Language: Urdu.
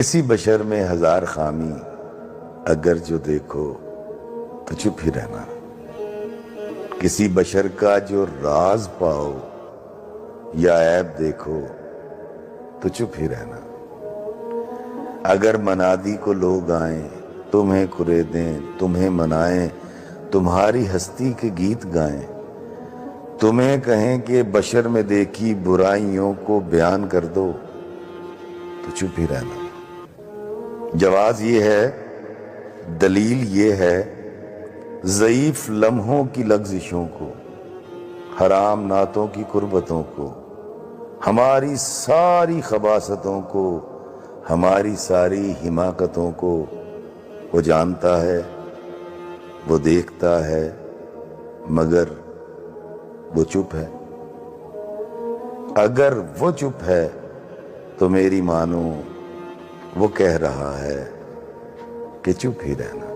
کسی بشر میں ہزار خامی اگر جو دیکھو تو چپ ہی رہنا. کسی بشر کا جو راز پاؤ یا عیب دیکھو تو چپ ہی رہنا. اگر منادی کو لوگ آئیں تمہیں کریدیں تمہیں منائیں تمہاری ہستی کے گیت گائیں تمہیں کہیں کہ بشر میں دیکھی برائیوں کو بیان کر دو تو چپ ہی رہنا. جواز یہ ہے، دلیل یہ ہے، ضعیف لمحوں کی لغزشوں کو، حرام نعتوں کی قربتوں کو، ہماری ساری خباثتوں کو، ہماری ساری حماقتوں کو وہ جانتا ہے، وہ دیکھتا ہے، مگر وہ چپ ہے. اگر وہ چپ ہے تو میری مانو وہ کہہ رہا ہے کہ چپ ہی رہنا.